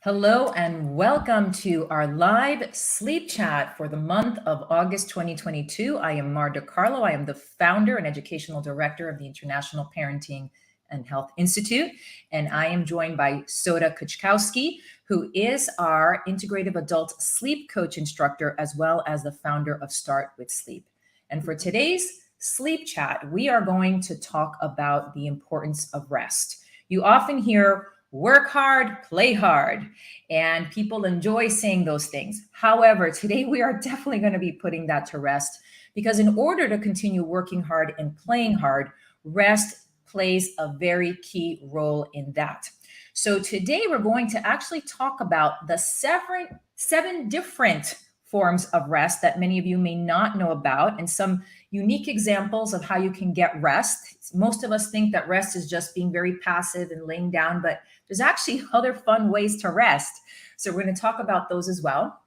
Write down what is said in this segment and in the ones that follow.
Hello and welcome to our live sleep chat for the month of August 2022. I am Marta Carlo. I am the founder and educational director of the International Parenting and Health Institute. And I am joined by Soda Kuchkowski, who is our integrative adult sleep coach instructor, as well as the founder of Start with Sleep. And for today's sleep chat, we are going to talk about the importance of rest. You often hear work hard, play hard, and people enjoy saying those things. However, today we are definitely going to be putting that to rest because in order to continue working hard and playing hard, rest plays a very key role in that. So today we're going to actually talk about the seven different forms of rest that many of you may not know about, and some unique examples of how you can get rest. Most of us think that rest is just being very passive and laying down, but there's actually other fun ways to rest. So we're going to talk about those as well.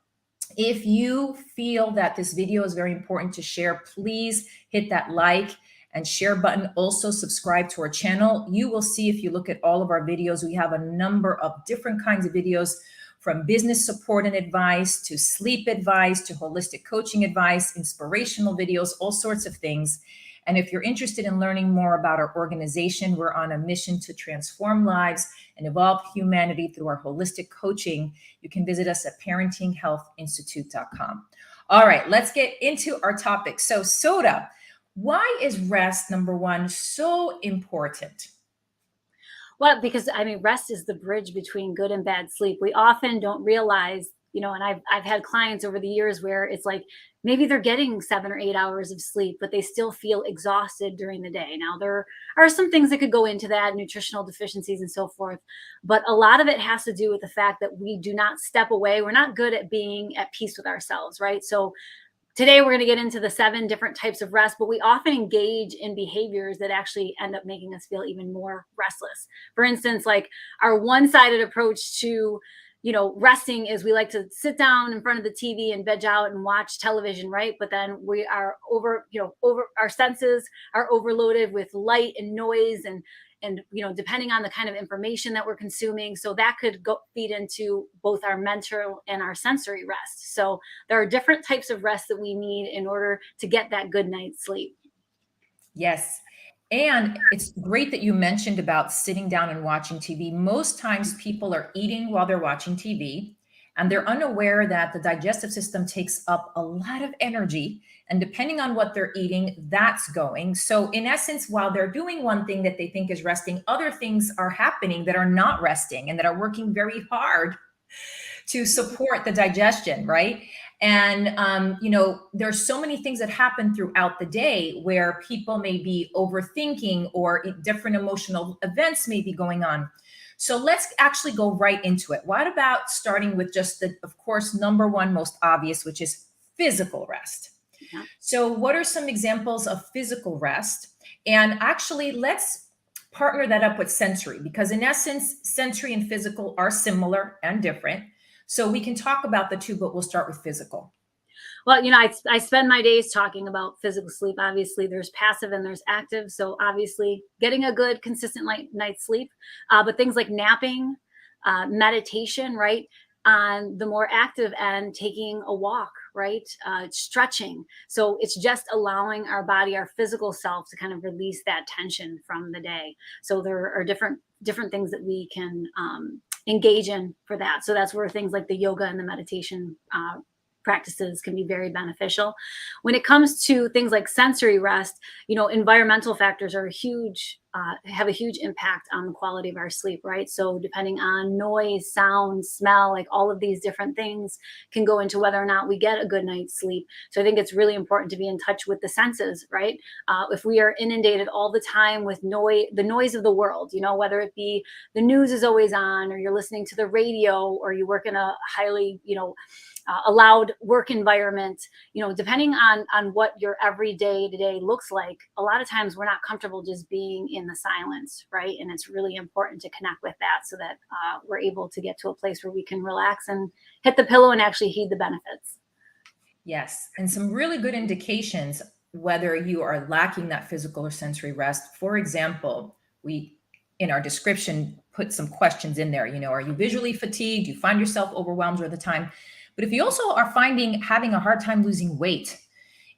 If you feel that this video is very important to share, please hit that like and share button. Also subscribe to our channel. You will see if you look at all of our videos, we have a number of different kinds of videos, from business support and advice to sleep advice to holistic coaching advice, inspirational videos, all sorts of things. And if you're interested in learning more about our organization, we're on a mission to transform lives and evolve humanity through our holistic coaching. You can visit us at parentinghealthinstitute.com. All right, let's get into our topic. So, Soda, why is rest, number one, so important? Well, because rest is the bridge between good and bad sleep. We often don't realize, and I've had clients over the years where it's like maybe they're getting 7 or 8 hours of sleep, but they still feel exhausted during the day. Now, there are some things that could go into that, nutritional deficiencies and so forth, but a lot of it has to do with the fact that we do not step away. We're not good at being at peace with ourselves, right? So today, we're going to get into the 7 different types of rest, but we often engage in behaviors that actually end up making us feel even more restless. For instance, like our one-sided approach to, resting is we like to sit down in front of the TV and veg out and watch television, right? But then we are over our senses are overloaded with light and noise and depending on the kind of information that we're consuming, so that could go feed into both our mental and our sensory rest. So there are different types of rest that we need in order to get that good night's sleep. Yes. And it's great that you mentioned about sitting down and watching TV. Most times people are eating while they're watching TV, and they're unaware that the digestive system takes up a lot of energy. And depending on what they're eating, that's going. So in essence, while they're doing one thing that they think is resting, other things are happening that are not resting and that are working very hard to support the digestion, right? And, there's so many things that happen throughout the day where people may be overthinking or different emotional events may be going on. So let's actually go right into it. What about starting with just the, of course, number one, most obvious, which is physical rest? Yeah. So what are some examples of physical rest? And actually, let's partner that up with sensory, because in essence, sensory and physical are similar and different. So we can talk about the two, but we'll start with physical. Well, I spend my days talking about physical sleep. Obviously, there's passive and there's active. So obviously, getting a good, consistent night's sleep. But things like napping, meditation, right? On the more active end, taking a walk, right? Stretching. So it's just allowing our body, our physical self, to kind of release that tension from the day. So there are different things that we can engage in for that. So that's where things like the yoga and the meditation practices can be very beneficial. When it comes to things like sensory rest, environmental factors are have a huge impact on the quality of our sleep, right? So depending on noise, sound, smell, like all of these different things can go into whether or not we get a good night's sleep. So I think it's really important to be in touch with the senses, right? If we are inundated all the time with the noise of the world, whether it be the news is always on, or you're listening to the radio, or you work in a highly, a loud work environment, depending on what your everyday today looks like, a lot of times we're not comfortable just being in the silence, right? And it's really important to connect with that so that we're able to get to a place where we can relax and hit the pillow and actually heed the benefits. Yes. And some really good indications whether you are lacking that physical or sensory rest. For example, we, in our description, put some questions in there. Are you visually fatigued? Do you find yourself overwhelmed all the time? But if you also are having a hard time losing weight,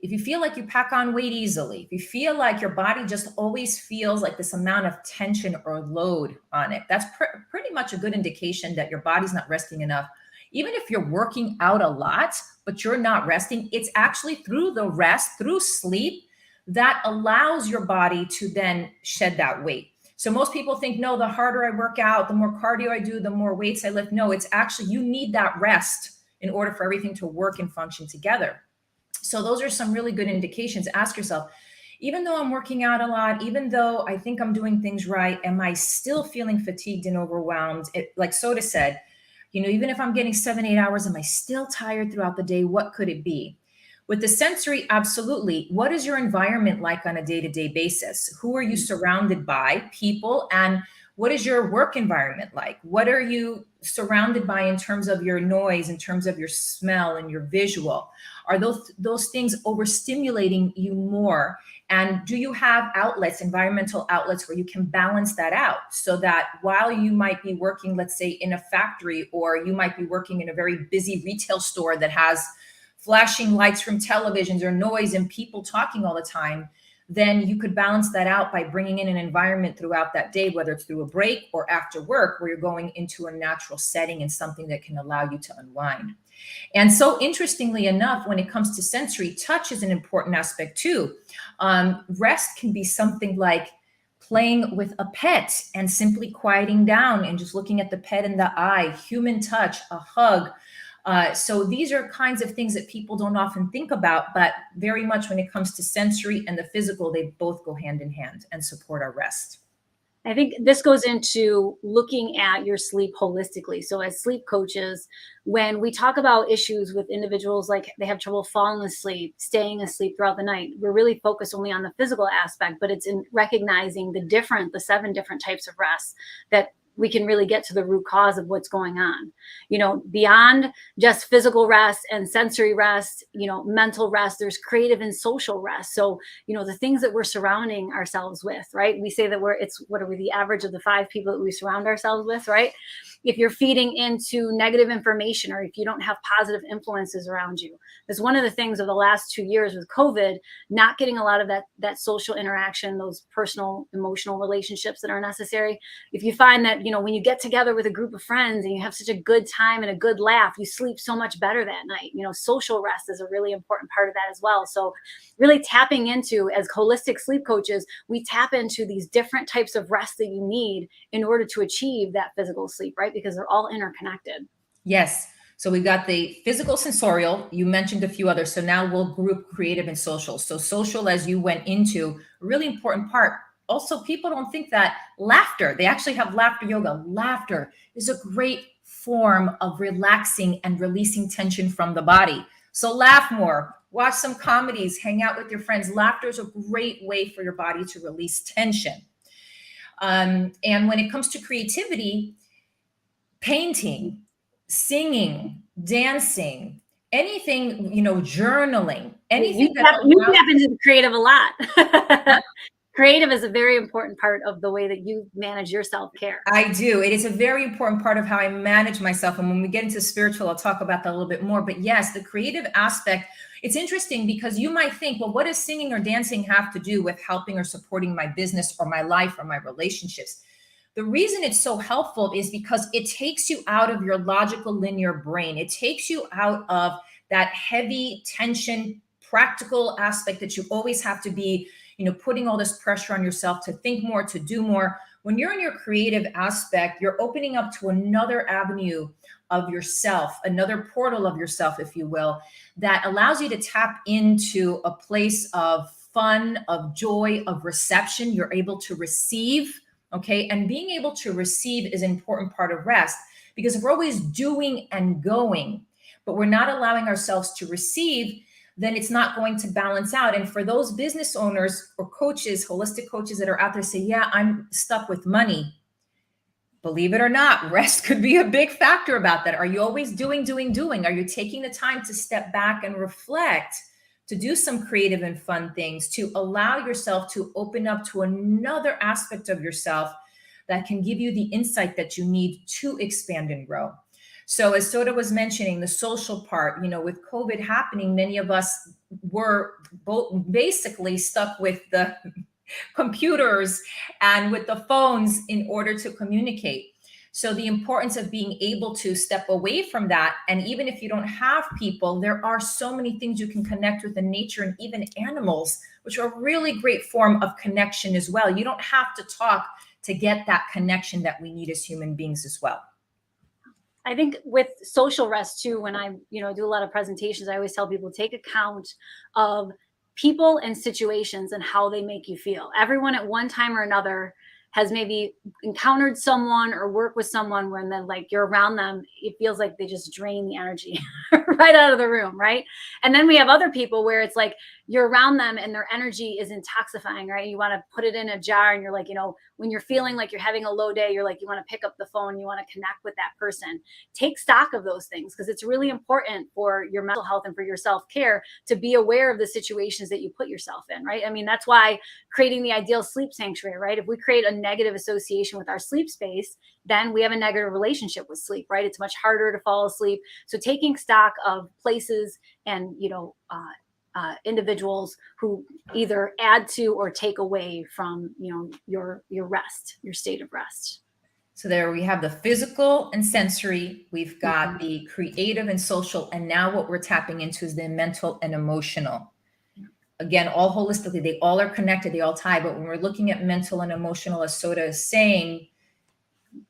if you feel like you pack on weight easily, if you feel like your body just always feels like this amount of tension or load on it, that's pretty much a good indication that your body's not resting enough. Even if you're working out a lot, but you're not resting, it's actually through the rest, through sleep, that allows your body to then shed that weight. So most people think, no, the harder I work out, the more cardio I do, the more weights I lift. No, it's actually, you need that rest in order for everything to work and function together. So those are some really good indications. Ask yourself, even though I'm working out a lot, even though I think I'm doing things right, am I still feeling fatigued and overwhelmed? Like Soda said, even if I'm getting 7-8 hours, am I still tired throughout the day? What could it be? With the sensory, absolutely. What is your environment like on a day-to-day basis? Who are you surrounded by? People. And what is your work environment like? What are you surrounded by in terms of your noise, in terms of your smell and your visual? Are those things overstimulating you more? And do you have outlets, environmental outlets, where you can balance that out so that while you might be working, let's say, in a factory, or you might be working in a very busy retail store that has flashing lights from televisions or noise and people talking all the time, then you could balance that out by bringing in an environment throughout that day, whether it's through a break or after work, where you're going into a natural setting and something that can allow you to unwind. And so interestingly enough, when it comes to sensory, touch is an important aspect too. Rest can be something like playing with a pet and simply quieting down and just looking at the pet in the eye, human touch, a hug. So these are kinds of things that people don't often think about, but very much when it comes to sensory and the physical, they both go hand in hand and support our rest. I think this goes into looking at your sleep holistically. So as sleep coaches, when we talk about issues with individuals, like they have trouble falling asleep, staying asleep throughout the night, we're really focused only on the physical aspect, but it's in recognizing the 7 different types of rest that we can really get to the root cause of what's going on. Beyond just physical rest and sensory rest, mental rest, there's creative and social rest. So, the things that we're surrounding ourselves with, right? We say that what are we, the average of the 5 people that we surround ourselves with, right? If you're feeding into negative information, or if you don't have positive influences around you. That's one of the things of the last 2 years with COVID, not getting a lot of that social interaction, those personal, emotional relationships that are necessary. If you find that, when you get together with a group of friends and you have such a good time and a good laugh, you sleep so much better that night. Social rest is a really important part of that as well. So really tapping into, as holistic sleep coaches, we tap into these different types of rest that you need in order to achieve that physical sleep, right? Because they're all interconnected. Yes. So we've got the physical, sensorial. You mentioned a few others. So now we'll group creative and social. So social, as you went into, a really important part. Also, people don't think that laughter, they actually have laughter yoga. Laughter is a great form of relaxing and releasing tension from the body. So laugh more, watch some comedies, hang out with your friends. Laughter is a great way for your body to release tension. And when it comes to creativity, painting, singing, dancing, anything, journaling, anything You that tap into the creative a lot. Creative is a very important part of the way that you manage your self-care. I do. It is a very important part of how I manage myself. And when we get into spiritual, I'll talk about that a little bit more. But yes, the creative aspect, it's interesting because you might think, well, what does singing or dancing have to do with helping or supporting my business or my life or my relationships? The reason it's so helpful is because it takes you out of your logical linear brain. It takes you out of that heavy tension, practical aspect that you always have to be, putting all this pressure on yourself to think more, to do more. When you're in your creative aspect, you're opening up to another avenue of yourself, another portal of yourself, if you will, that allows you to tap into a place of fun, of joy, of reception. You're able to receive. Okay. And being able to receive is an important part of rest, because if we're always doing and going, but we're not allowing ourselves to receive, then it's not going to balance out. And for those business owners or coaches, holistic coaches that are out there say, yeah, I'm stuck with money. Believe it or not, rest could be a big factor about that. Are you always doing? Are you taking the time to step back and reflect, to do some creative and fun things, to allow yourself to open up to another aspect of yourself that can give you the insight that you need to expand and grow. So as Soda was mentioning, the social part, with COVID happening, many of us were both basically stuck with the computers and with the phones in order to communicate. So the importance of being able to step away from that. And even if you don't have people, there are so many things you can connect with in nature, and even animals, which are a really great form of connection as well. You don't have to talk to get that connection that we need as human beings as well. I think with social rest too, when I, do a lot of presentations, I always tell people, take account of people and situations and how they make you feel. Everyone at one time or another has maybe encountered someone or worked with someone when then like you're around them, it feels like they just drain the energy right out of the room, right? And then we have other people where it's like you're around them and their energy is intoxifying, right? You want to put it in a jar and you're like, when you're feeling like you're having a low day, you're like, you want to pick up the phone, you want to connect with that person. Take stock of those things, because it's really important for your mental health and for your self-care to be aware of the situations that you put yourself in, right? I mean, that's why creating the ideal sleep sanctuary, right? If we create a negative association with our sleep space, then we have a negative relationship with sleep, right? It's much harder to fall asleep. So taking stock of places and, individuals who either add to or take away from, your rest, your state of rest. So there we have the physical and sensory, we've got the creative and social, and now what we're tapping into is the mental and emotional. Again, all holistically, they all are connected, they all tie. But when we're looking at mental and emotional, as Soda is saying,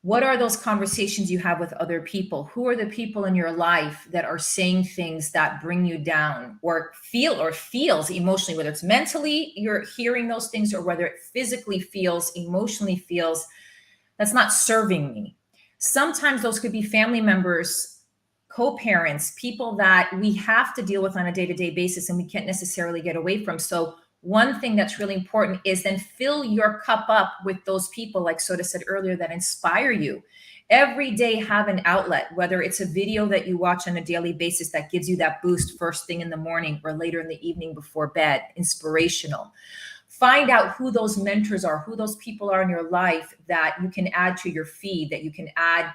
what are those conversations you have with other people? Who are the people in your life that are saying things that bring you down or feels emotionally, whether it's mentally you're hearing those things, or whether it physically feels, emotionally feels, that's not serving me. Sometimes those could be family members, co-parents, people that we have to deal with on a day-to-day basis and we can't necessarily get away from. So one thing that's really important is then fill your cup up with those people, like Soda said earlier, that inspire you. Every day have an outlet, whether it's a video that you watch on a daily basis that gives you that boost first thing in the morning or later in the evening before bed, inspirational. Find out who those mentors are, who those people are in your life that you can add to your feed, that you can add,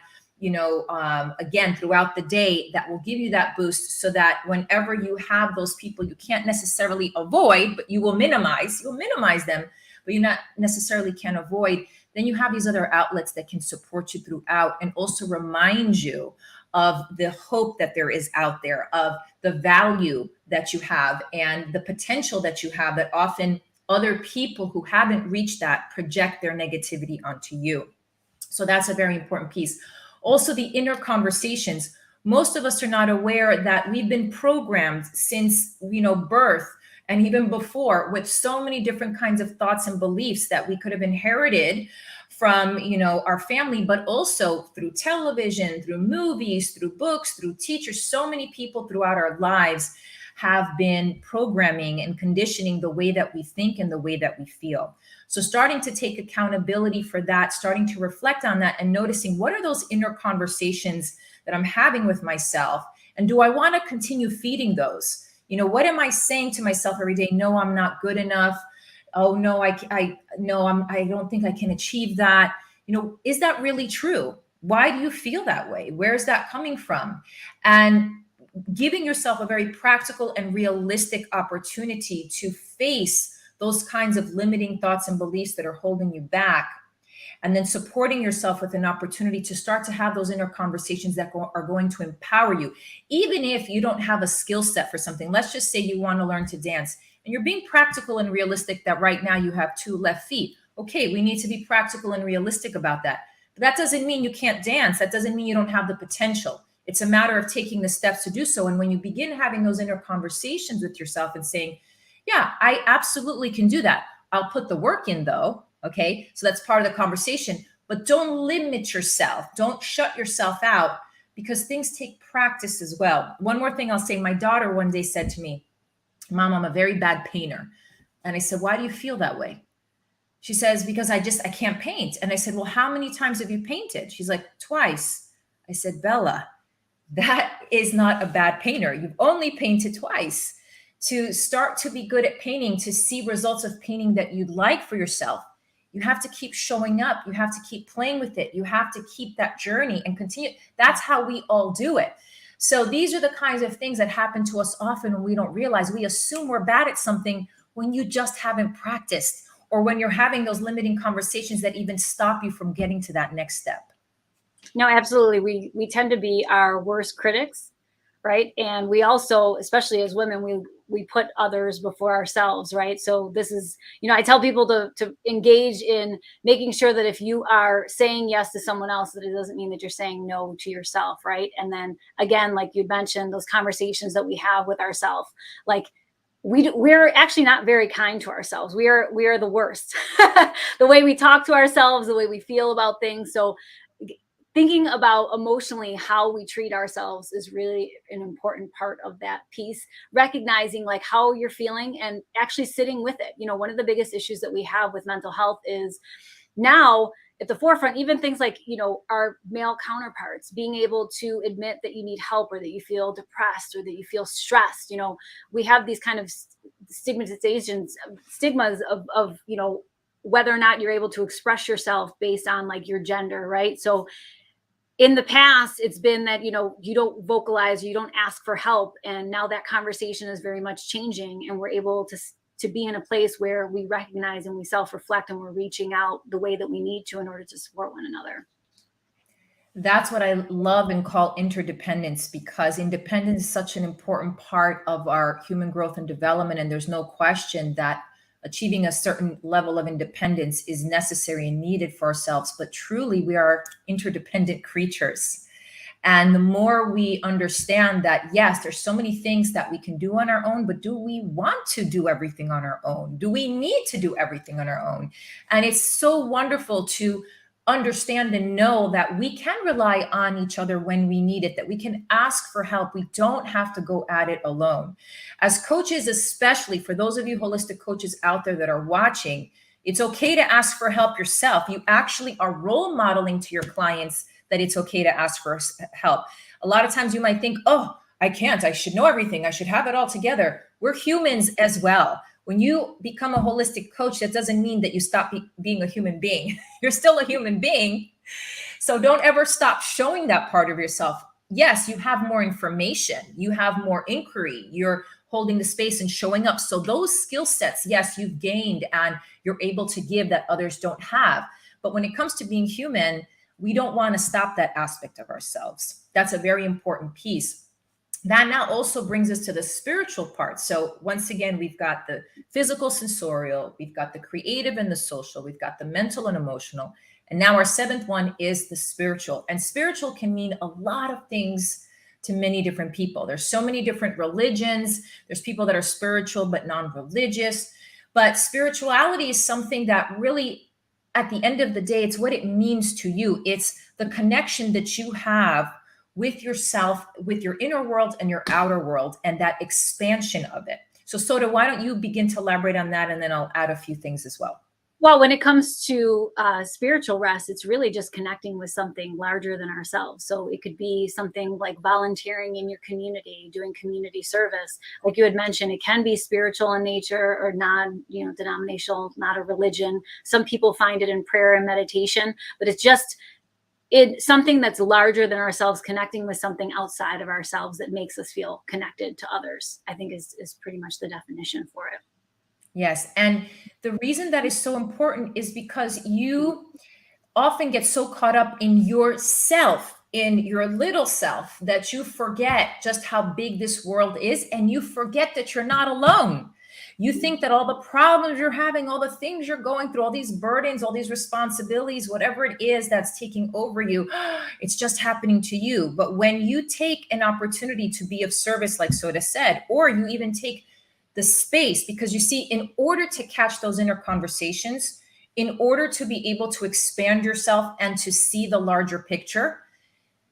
again, throughout the day, that will give you that boost, so that whenever you have those people you can't necessarily avoid, but you'll minimize them, but you not necessarily can avoid, then you have these other outlets that can support you throughout and also remind you of the hope that there is out there, of the value that you have and the potential that you have, that often other people who haven't reached that project their negativity onto you. So that's a very important piece. Also, the inner conversations. Most of us are not aware that we've been programmed since, birth and even before, with so many different kinds of thoughts and beliefs that we could have inherited from, our family, but also through television, through movies, through books, through teachers. So many people throughout our lives have been programming and conditioning the way that we think and the way that we feel. So starting to take accountability for that, starting to reflect on that, and noticing what are those inner conversations that I'm having with myself, and do I want to continue feeding those? What am I saying to myself every day? No, I'm not good enough. Oh no, I don't think I can achieve that. Is that really true? Why do you feel that way? Where's that coming from? And giving yourself a very practical and realistic opportunity to face those kinds of limiting thoughts and beliefs that are holding you back, and then supporting yourself with an opportunity to start to have those inner conversations that are going to empower you. Even if you don't have a skill set for something, let's just say you want to learn to dance and you're being practical and realistic that right now you have 2 left feet. Okay, we need to be practical and realistic about that. But that doesn't mean you can't dance. That doesn't mean you don't have the potential. It's a matter of taking the steps to do so. And when you begin having those inner conversations with yourself and saying, yeah, I absolutely can do that. I'll put the work in though. Okay. So that's part of the conversation, but don't limit yourself. Don't shut yourself out, because things take practice as well. One more thing I'll say, my daughter one day said to me, Mom, I'm a very bad painter. And I said, why do you feel that way? She says, because I can't paint. And I said, well, how many times have you painted? She's like, twice. I said, Bella, that is not a bad painter. You've only painted twice. To start to be good at painting, to see results of painting that you'd like for yourself, You have to keep showing up. You have to keep playing with it. You have to keep that journey and continue. That's how we all do it. So these are the kinds of things that happen to us often when we don't realize. We assume we're bad at something when you just haven't practiced, or when you're having those limiting conversations that even stop you from getting to that next step. No, absolutely. We tend to be our worst critics, right? And we also, especially as women, we put others before ourselves, right? So this is, I tell people to engage in making sure that if you are saying yes to someone else, that it doesn't mean that you're saying no to yourself, right? And then again, like you mentioned, those conversations that we have with ourselves, like we're actually not very kind to ourselves. We are the worst. The way we talk to ourselves, the way we feel about things. So thinking about emotionally how we treat ourselves is really an important part of that piece. Recognizing like how you're feeling and actually sitting with it. One of the biggest issues that we have with mental health is now at the forefront, even things like, our male counterparts being able to admit that you need help, or that you feel depressed, or that you feel stressed. We have these kind of stigmas of whether or not you're able to express yourself based on like your gender, right? So in the past, it's been that, you don't vocalize, you don't ask for help. And now that conversation is very much changing, and we're able to be in a place where we recognize and we self-reflect, and we're reaching out the way that we need to in order to support one another. That's what I love and call interdependence, because independence is such an important part of our human growth and development. And there's no question that achieving a certain level of independence is necessary and needed for ourselves. But truly, we are interdependent creatures. And the more we understand that, yes, there's so many things that we can do on our own, but do we want to do everything on our own? Do we need to do everything on our own? And it's so wonderful to understand and know that we can rely on each other when we need it, that we can ask for help. We don't have to go at it alone. As coaches, especially for those of you holistic coaches out there that are watching, it's okay to ask for help yourself. You actually are role modeling to your clients that it's okay to ask for help. A lot of times you might think, oh, I can't, I should know everything, I should have it all together. We're humans as well. When you become a holistic coach, that doesn't mean that you stop being a human being. You're still a human being. So don't ever stop showing that part of yourself. Yes, you have more information, you have more inquiry, you're holding the space and showing up. So those skill sets, yes, you've gained and you're able to give that others don't have. But when it comes to being human, we don't want to stop that aspect of ourselves. That's a very important piece. That now also brings us to the spiritual part. So once again, we've got the physical, sensorial, we've got the creative and the social, we've got the mental and emotional. And now our seventh one is the spiritual. And spiritual can mean a lot of things to many different people. There's so many different religions. There's people that are spiritual but non-religious. But spirituality is something that really, at the end of the day, it's what it means to you. It's the connection that you have with yourself, with your inner world and your outer world, and that expansion of it. So Soda, why don't you begin to elaborate on that, and then I'll add a few things as well. Well, when it comes to spiritual rest, it's really just connecting with something larger than ourselves. So it could be something like volunteering in your community, doing community service. Like you had mentioned, it can be spiritual in nature or non-denominational, not a religion. Some people find it in prayer and meditation, but it's something that's larger than ourselves, connecting with something outside of ourselves that makes us feel connected to others, I think is pretty much the definition for it. Yes. And the reason that is so important is because you often get so caught up in yourself, in your little self, that you forget just how big this world is, and you forget that you're not alone. You think that all the problems you're having, all the things you're going through, all these burdens, all these responsibilities, whatever it is that's taking over you, it's just happening to you. But when you take an opportunity to be of service, like Soda said, or you even take the space, because you see, in order to catch those inner conversations, in order to be able to expand yourself and to see the larger picture,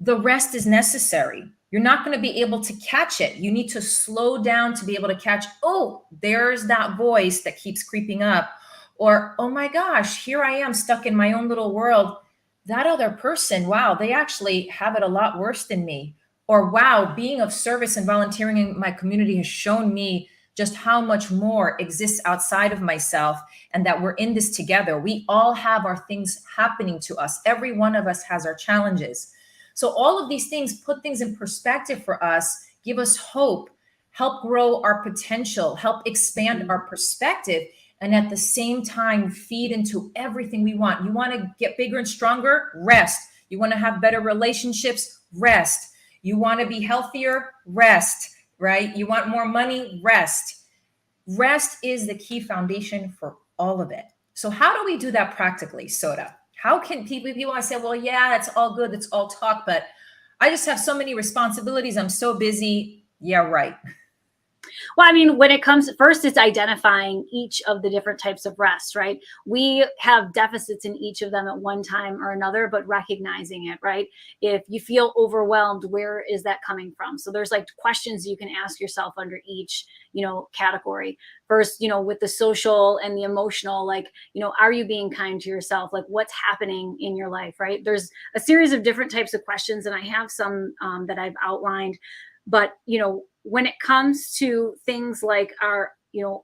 the rest is necessary. You're not going to be able to catch it. You need to slow down to be able to catch, oh, there's that voice that keeps creeping up. Or, oh my gosh, here I am stuck in my own little world. That other person, wow, they actually have it a lot worse than me. Or, wow, being of service and volunteering in my community has shown me just how much more exists outside of myself and that we're in this together. We all have our things happening to us. Every one of us has our challenges. So all of these things put things in perspective for us, give us hope, help grow our potential, help expand our perspective, and at the same time, feed into everything we want. You want to get bigger and stronger? Rest. You want to have better relationships? Rest. You want to be healthier? Rest, right? You want more money? Rest. Rest is the key foundation for all of it. So how do we do that practically, Soda? How can people want to say, well, yeah, that's all good. That's all talk, but I just have so many responsibilities. I'm so busy. Yeah, right. Well, I mean, when it comes, first, it's identifying each of the different types of rest, right? We have deficits in each of them at one time or another, but recognizing it, right? If you feel overwhelmed, where is that coming from? So there's like questions you can ask yourself under each, category. First, with the social and the emotional, like, are you being kind to yourself? Like, what's happening in your life, right? There's a series of different types of questions, and I have some that I've outlined. But, when it comes to things like our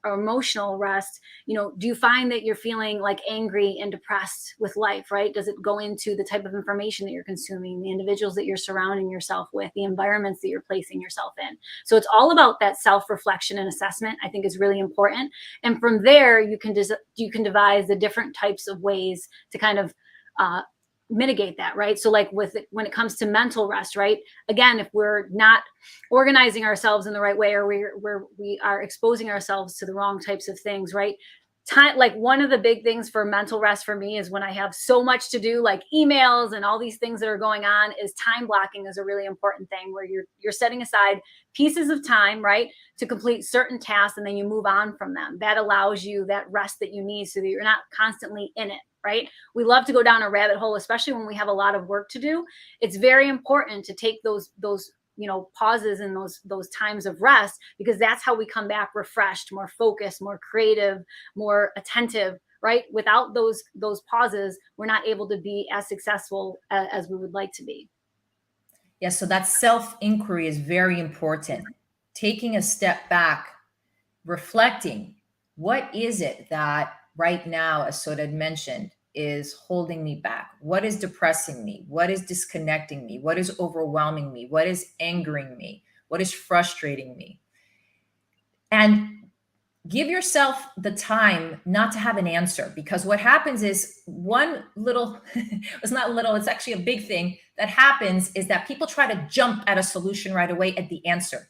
emotional rest, do you find that you're feeling like angry and depressed with life, right? Does it go into the type of information that you're consuming, the individuals that you're surrounding yourself with, the environments that you're placing yourself in? So it's all about that self-reflection and assessment, I think, is really important. And from there, you can devise the different types of ways to kind of mitigate that, right? So like when it comes to mental rest, right? Again, if we're not organizing ourselves in the right way, or we are exposing ourselves to the wrong types of things, right? Time, like one of the big things for mental rest for me is when I have so much to do, like emails and all these things that are going on, is time blocking is a really important thing, where you're setting aside pieces of time, right, to complete certain tasks, and then you move on from them. That allows you that rest that you need so that you're not constantly in it, right? We love to go down a rabbit hole, especially when we have a lot of work to do. It's very important to take those pauses and those times of rest, because that's how we come back refreshed, more focused, more creative, more attentive, right? Without those pauses, we're not able to be as successful as we would like to be. Yeah, so that self-inquiry is very important. Taking a step back, reflecting, what is it that right now, as Soda had mentioned, is holding me back? What is depressing me? What is disconnecting me? What is overwhelming me? What is angering me? What is frustrating me? And give yourself the time not to have an answer, because what happens is one little, it's not little, it's actually a big thing that happens, is that people try to jump at a solution right away, at the answer.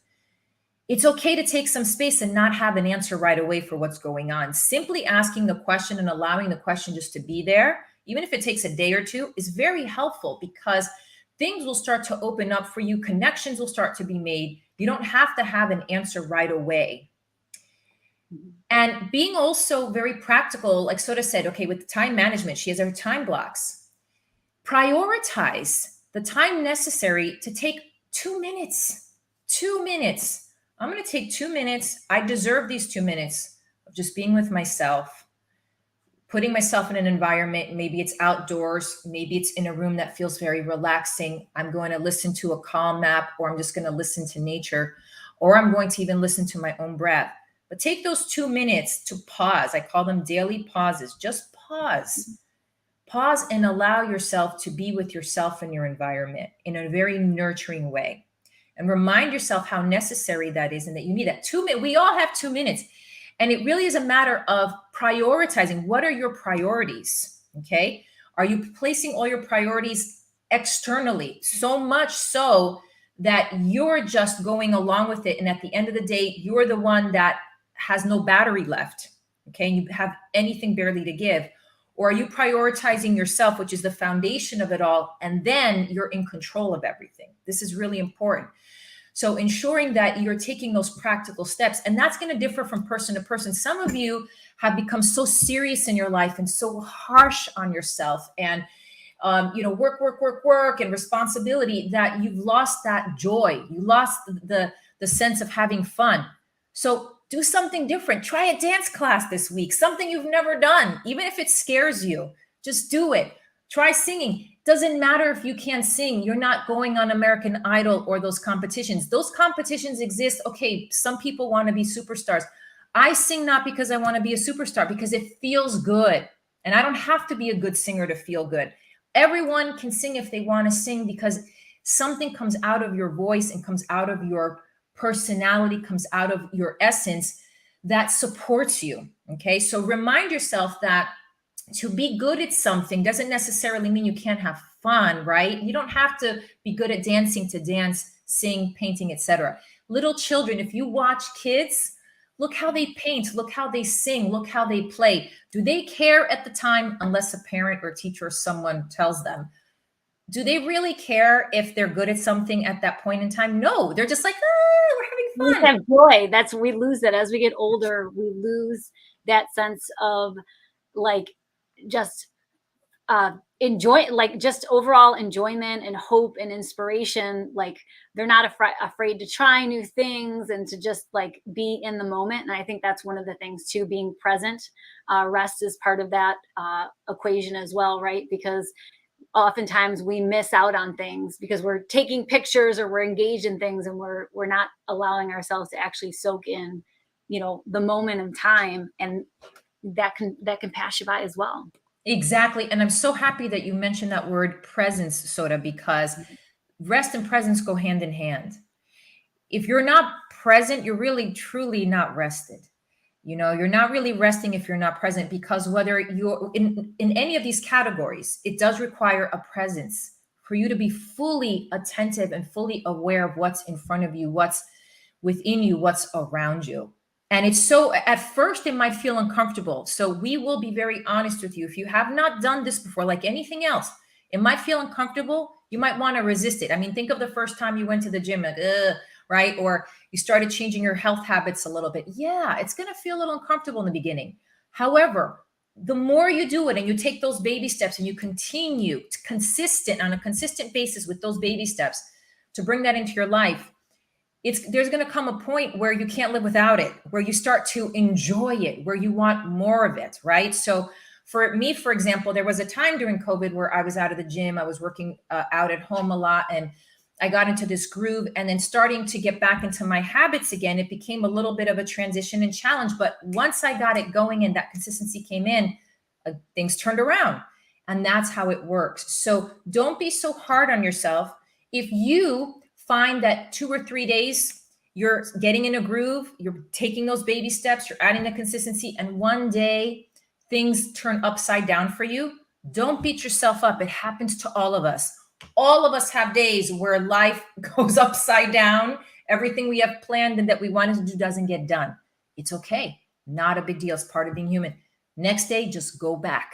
It's okay to take some space and not have an answer right away for what's going on. Simply asking the question and allowing the question just to be there, even if it takes a day or two, is very helpful, because things will start to open up for you. Connections will start to be made. You don't have to have an answer right away. And being also very practical, like Soda said, okay, with the time management, she has her time blocks. Prioritize the time necessary to take 2 minutes. 2 minutes. I'm going to take 2 minutes. I deserve these 2 minutes of just being with myself, putting myself in an environment. Maybe it's outdoors. Maybe it's in a room that feels very relaxing. I'm going to listen to a calm map, or I'm just going to listen to nature, or I'm going to even listen to my own breath. But take those 2 minutes to pause. I call them daily pauses. Just pause. Pause and allow yourself to be with yourself and your environment in a very nurturing way. And remind yourself how necessary that is, and that you need that 2 minutes. We all have 2 minutes. And it really is a matter of prioritizing. What are your priorities? Okay. Are you placing all your priorities externally? So much so that you're just going along with it. And at the end of the day, you're the one that has no battery left. Okay. And you have anything barely to give. Or are you prioritizing yourself, which is the foundation of it all? And then you're in control of everything. This is really important. So ensuring that you're taking those practical steps, and that's going to differ from person to person. Some of you have become so serious in your life and so harsh on yourself, and work, and responsibility, that you've lost that joy. You lost the sense of having fun. So do something different. Try a dance class this week, something you've never done. Even if it scares you, just do it. Try singing. Doesn't matter if you can't sing. You're not going on American Idol or those competitions. Those competitions exist. Okay, some people want to be superstars. I sing not because I want to be a superstar, because it feels good. And I don't have to be a good singer to feel good. Everyone can sing if they want to sing, because something comes out of your voice and comes out of your personality, comes out of your essence that supports you. Okay, so remind yourself that to be good at something doesn't necessarily mean you can't have fun, right? You don't have to be good at dancing to dance, sing, painting, etc. Little children, if you watch kids, look how they paint, look how they sing, look how they play. Do they care at the time, unless a parent or teacher or someone tells them? Do they really care if they're good at something at that point in time? No, they're just like, ah, we're We having fun. have joy. We lose that as we get older. We lose that sense of like just enjoy, like just overall enjoyment and hope and inspiration. Like they're not afraid to try new things and to just like be in the moment. And I think that's one of the things too, being present. Rest is part of that equation as well, right? Because oftentimes we miss out on things because we're taking pictures or we're engaged in things, and we're not allowing ourselves to actually soak in, the moment of time, and that can pass you by as well. Exactly. And I'm so happy that you mentioned that word presence, Soda, because rest and presence go hand in hand. If you're not present, you're really truly not rested. You're not really resting if you're not present, because whether you're in any of these categories, it does require a presence for you to be fully attentive and fully aware of what's in front of you, what's within you, what's around you. And it's so, at first, it might feel uncomfortable. So we will be very honest with you. If you have not done this before, like anything else, it might feel uncomfortable. You might want to resist it. I mean, think of the first time you went to the gym, like, right? Or you started changing your health habits a little bit. Yeah, it's going to feel a little uncomfortable in the beginning. However, the more you do it and you take those baby steps and you continue on a consistent basis with those baby steps to bring that into your life, there's going to come a point where you can't live without it, where you start to enjoy it, where you want more of it, right? So for me, for example, there was a time during COVID where I was out of the gym. I was working out at home a lot, and I got into this groove, and then starting to get back into my habits again, it became a little bit of a transition and challenge. But once I got it going and that consistency came in, things turned around. And that's how it works. So don't be so hard on yourself. If you find that 2 or 3 days you're getting in a groove, you're taking those baby steps, you're adding the consistency, and one day things turn upside down for you, don't beat yourself up. It happens to all of us. All of us have days where life goes upside down. Everything we have planned and that we wanted to do doesn't get done. It's okay. Not a big deal. It's part of being human. Next day, just go back.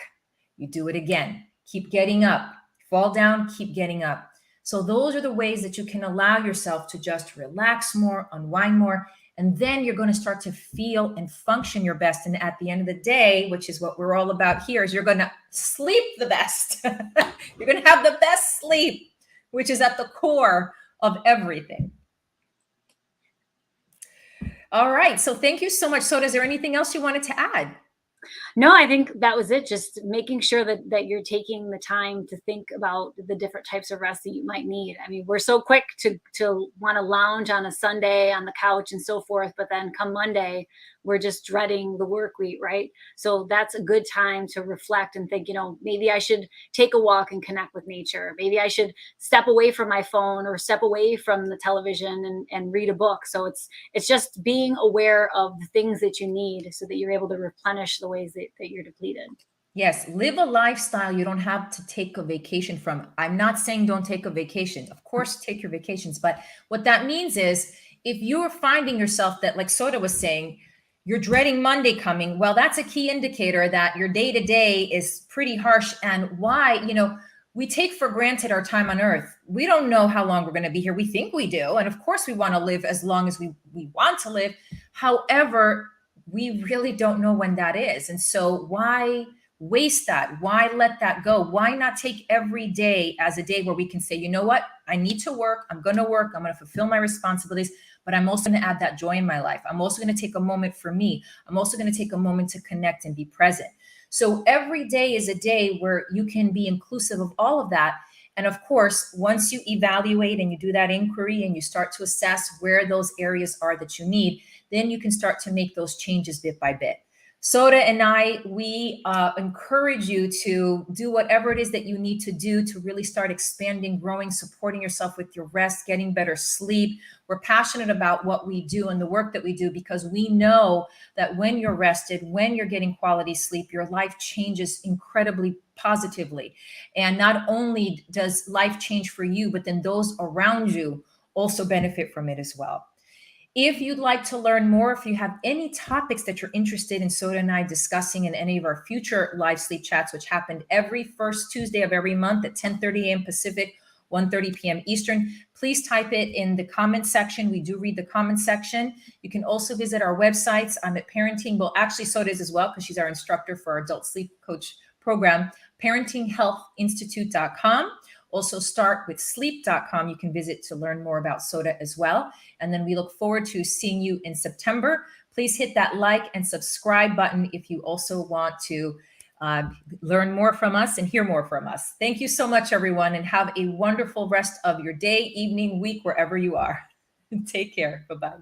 You do it again. Keep getting up. Fall down, keep getting up. So those are the ways that you can allow yourself to just relax more, unwind more, and then you're going to start to feel and function your best. And at the end of the day, which is what we're all about here, is you're going to sleep the best. You're going to have the best sleep, which is at the core of everything. All right. So thank you so much. So is there anything else you wanted to add? No, I think that was it. Just making sure that you're taking the time to think about the different types of rest that you might need. I mean, we're so quick to want to lounge on a Sunday on the couch and so forth, but then come Monday, we're just dreading the work week, right? So that's a good time to reflect and think, maybe I should take a walk and connect with nature. Maybe I should step away from my phone or step away from the television and read a book. So it's just being aware of the things that you need so that you're able to replenish the ways that you're depleted. Yes, live a lifestyle you don't have to take a vacation from. I'm not saying don't take a vacation. Of course, take your vacations. But what that means is if you're finding yourself that, like Soda was saying, you're dreading Monday coming, well, that's a key indicator that your day-to-day is pretty harsh. And why, we take for granted our time on earth. We don't know how long we're going to be here. We think we do. And of course, we want to live as long as we want to live. However, we really don't know when that is. And so why waste that? Why let that go? Why not take every day as a day where we can say, you know what? I need to work. I'm going to work. I'm going to fulfill my responsibilities, but I'm also going to add that joy in my life. I'm also going to take a moment for me. I'm also going to take a moment to connect and be present. So every day is a day where you can be inclusive of all of that. And of course, once you evaluate and you do that inquiry and you start to assess where those areas are that you need, then you can start to make those changes bit by bit. Soda and I, we encourage you to do whatever it is that you need to do to really start expanding, growing, supporting yourself with your rest, getting better sleep. We're passionate about what we do and the work that we do because we know that when you're rested, when you're getting quality sleep, your life changes incredibly positively. And not only does life change for you, but then those around you also benefit from it as well. If you'd like to learn more, if you have any topics that you're interested in Soda and I discussing in any of our future live sleep chats, which happen every first Tuesday of every month at 10:30 a.m. Pacific, 1:30 p.m. Eastern, please type it in the comment section. We do read the comment section. You can also visit our websites. I'm at Parenting. Well, actually, Soda is as well, because she's our instructor for our adult sleep coach program, parentinghealthinstitute.com. Also, startwithsleep.com. You can visit to learn more about Soda as well. And then we look forward to seeing you in September. Please hit that like and subscribe button if you also want to learn more from us and hear more from us. Thank you so much, everyone, and have a wonderful rest of your day, evening, week, wherever you are. Take care. Bye-bye.